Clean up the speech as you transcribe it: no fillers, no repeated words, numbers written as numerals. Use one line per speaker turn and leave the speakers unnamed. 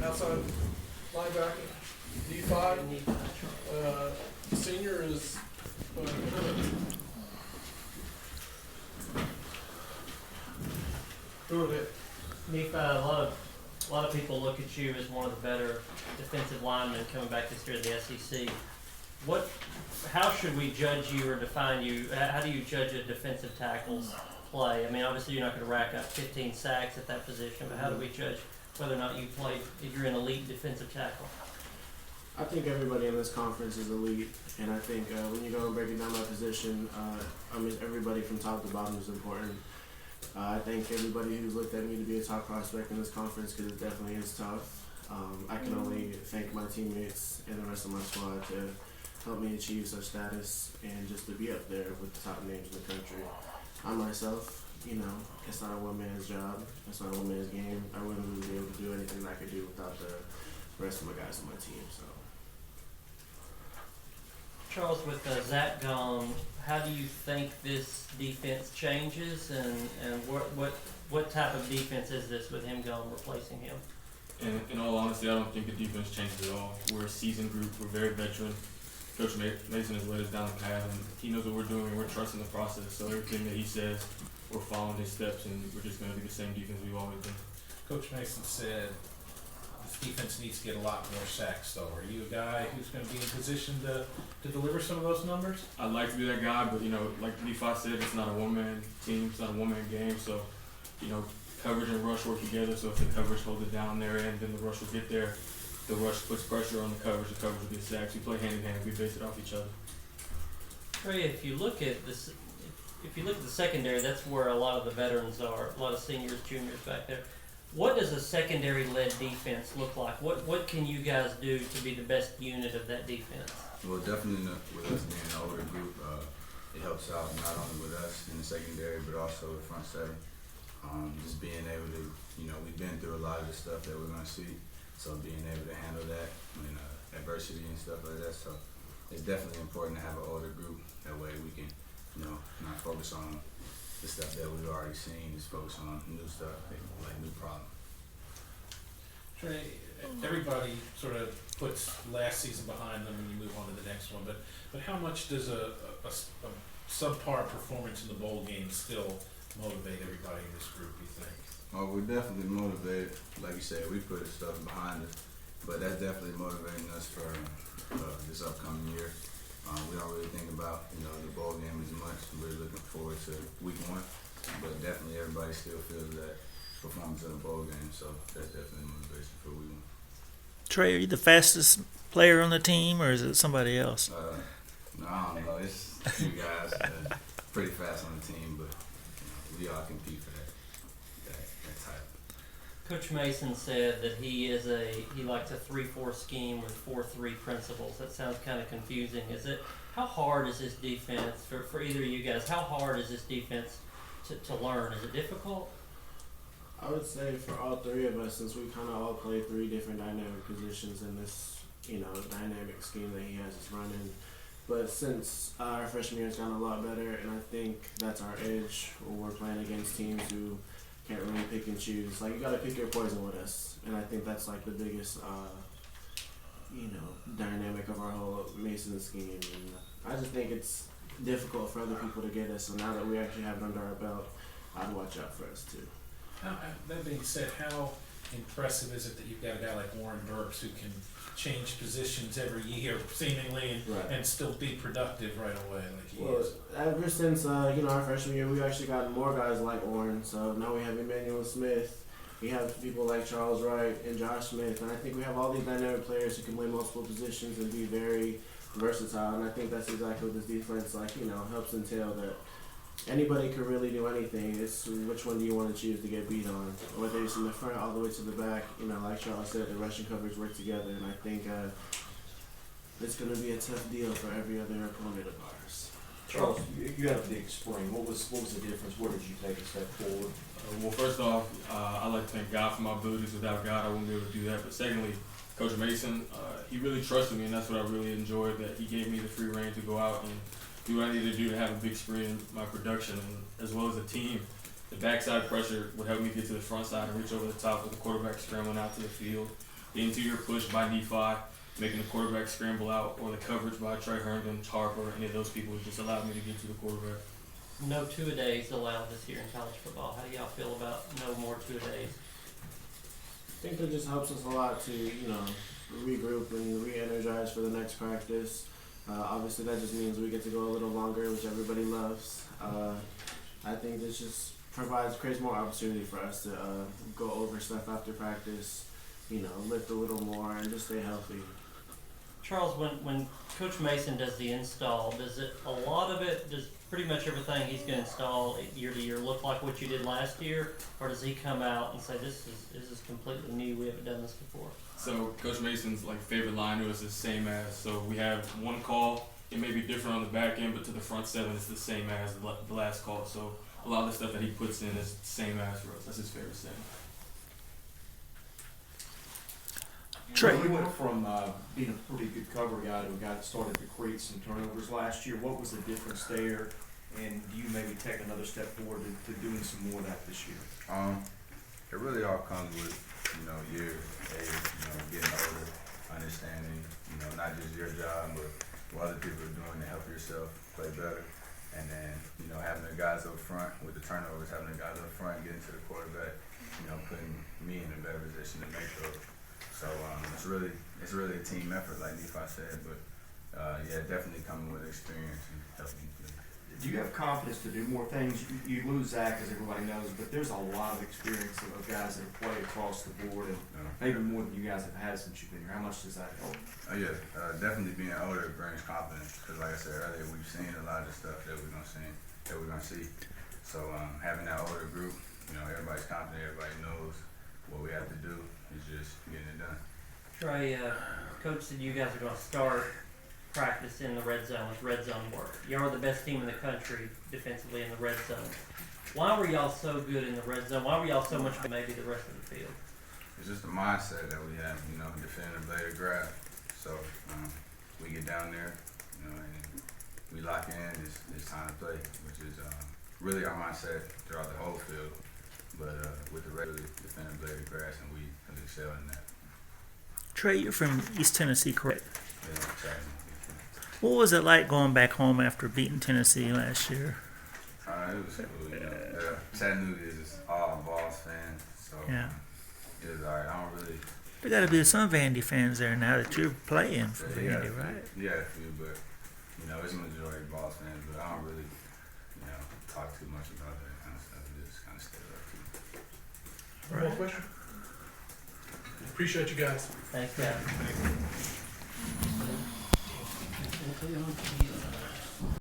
outside linebacker. Nifae, senior is go ahead.
Nifae, a lot of people look at you as one of the better defensive linemen coming back this year at the SEC. How should we judge you or define you? How do you judge a defensive tackle's play? I mean, obviously you're not going to rack up 15 sacks at that position, but how do we judge whether or not if you're an elite defensive tackle?
I think everybody in this conference is elite, and I think when you go and break it down by position, everybody from top to bottom is important. I think everybody who's looked at me to be a top prospect in this conference, because it definitely is tough. I can only thank my teammates and the rest of my squad to help me achieve such status and just to be up there with the top names in the country. I myself, it's not a one-man's job. It's not a one-man's game. I wouldn't really be able to do anything that I could do without the rest of my guys on my team. So,
Charles, with Zach gone, how do you think this defense changes, and what type of defense is this with him gone, replacing him?
And in all honesty, I don't think the defense changes at all. We're a seasoned group. We're very veteran. Coach Mason has led us down the path, and he knows what we're doing, and we're trusting the process. So everything that he says, we're following his steps, and we're just going to be the same defense we've always been.
Coach Mason said this defense needs to get a lot more sacks, though. Are you a guy who's going to be in position to deliver some of those numbers?
I'd like to be that guy, but, like Nifae said, it's not a one-man team. It's not a one-man game. So, coverage and rush work together. So if the coverage holds it down their end, then the rush will get there. The rush puts pressure on the coverage will get sacks. We play hand in hand. We base it off each other.
Trey, if you look at the secondary, that's where a lot of the veterans are. A lot of seniors, juniors back there. What does a secondary-led defense look like? What can you guys do to be the best unit of that defense?
Well, definitely with us being an older group, it helps out not only with us in the secondary, but also the front seven. Just being able to, we've been through a lot of the stuff that we're going to see. So being able to handle that when adversity and stuff like that. So it's definitely important to have an older group. That way we can, not focus on the stuff that we've already seen. Just focus on new stuff, like new problems.
Trey, everybody sort of puts last season behind them and you move on to the next one. But how much does a subpar performance in the bowl game still motivate everybody in this group, you think?
Oh, we're definitely motivated. Like you said, we put stuff behind us, but that's definitely motivating us for this upcoming year. We don't really think about the bowl game as much. We're looking forward to week 1, but definitely everybody still feels that performance in the bowl game. So that's definitely motivation for week 1.
Trey, are you the fastest player on the team, or is it somebody else?
No, I don't know. It's you guys pretty fast on the team, but we all compete for that title.
Coach Mason said that he likes a 3-4 scheme with 4-3 principles. That sounds kind of confusing. How hard is this defense for either of you guys? How hard is this defense to learn? Is it difficult?
I would say for all three of us, since we kind of all play 3 different dynamic positions in this, dynamic scheme that he has us running. But since our freshman year has gotten a lot better, and I think that's our edge when we're playing against teams who can't really pick and choose. Like, you got to pick your poison with us, and I think that's like the biggest, dynamic of our whole Mason scheme. And I just think it's difficult for other people to get us. So now that we actually have it under our belt, I'd watch out for us too.
That being said, how impressive is it that you've got a guy like Warren Burks who can change positions every year, seemingly, and still be productive right away like he is?
Ever since our freshman year, we actually got more guys like Warren. So now we have Emmanuel Smith. We have people like Charles Wright and Josh Smith, and I think we have all these dynamic players who can play multiple positions and be very versatile. And I think that's exactly what this defense helps entail, that anybody could really do anything. It's which one do you want to choose to get beat on, whether it's in the front all the way to the back. Like Charles said, the rushing coverage work together, and I think it's going to be a tough deal for every other opponent of ours.
Charles, you had a big spring. What was the difference? Where did you take a step forward?
Well, first off, I'd like to thank God for my abilities. Without God, I wouldn't be able to do that. But secondly, Coach Mason, he really trusted me, and that's what I really enjoyed, that he gave me the free rein to go out and do what I needed to do to have a big spree in my production. And as well as a team, the backside pressure would help me get to the front side and reach over the top with the quarterback scrambling out to the field. the interior push by Nifae, making the quarterback scramble out, or the coverage by Tre Herndon, Harper, any of those people just allowed me to get to the quarterback.
No two-a-days allowed this year in college football. How do y'all feel about no more two-a-days?
I think that just helps us a lot to, regroup and re-energize for the next practice. Obviously, that just means we get to go a little longer, which everybody loves. I think this just creates more opportunity for us to go over stuff after practice, lift a little more and just stay healthy.
Charles, when Coach Mason does the install, does pretty much everything he's going to install year to year look like what you did last year, or does he come out and say this is completely new, we haven't done this before?
So Coach Mason's favorite line was the same as. So we have one call. It may be different on the back end, but to the front seven, it's the same as the last call. So a lot of the stuff that he puts in is the same as for us. That's his favorite saying.
Tre.
We went from being a pretty good cover guy to a guy that started to create some turnovers last year. What was the difference there? And do you maybe take another step forward to doing some more of that this year?
It really all comes with, year, age, getting older, understanding, not just your job, but what other people are doing to help yourself play better. And then, having the guys up front with the turnovers, having the guys up front getting to the quarterback, putting me in a better position to make those. So it's really a team effort, like Nifae said, but definitely coming with experience and helping you play.
Do you have confidence to do more things? You lose Zach, as everybody knows, but there's a lot of experience of guys that have played across the board, and maybe more than you guys have had since you've been here. How much does that help?
Definitely being older brings confidence, because like I said earlier, we've seen a lot of stuff that we're gonna see. So having that older group, everybody's confident, everybody knows what we have to do. It's just getting it done.
Trey, Coach said you guys are going to start practice in the red zone with red zone work. Y'all are the best team in the country defensively in the red zone. Why were y'all so good in the red zone? Why were y'all so much better maybe the rest of the field?
It's just the mindset that we have, defending the blade of grass. So we get down there, and we lock in. It's time to play, which is really our mindset throughout the whole field. But with the regular defending blade of grass, and we have excelled in that.
Tre, you're from East Tennessee, correct?
Yeah, exactly.
What was it like going back home after beating Tennessee last year?
It was cool. Chattanooga is just all Vols fans, so
Yeah.
it was alright. I don't really.
There got to be some Vandy fans there now that you're playing for Vandy, right?
Yeah, a few, but it's a majority Vols fans. But I don't really, talk too much about that kind of stuff. It just kind of stay up to
One more question? Appreciate you guys.
Thanks, guys.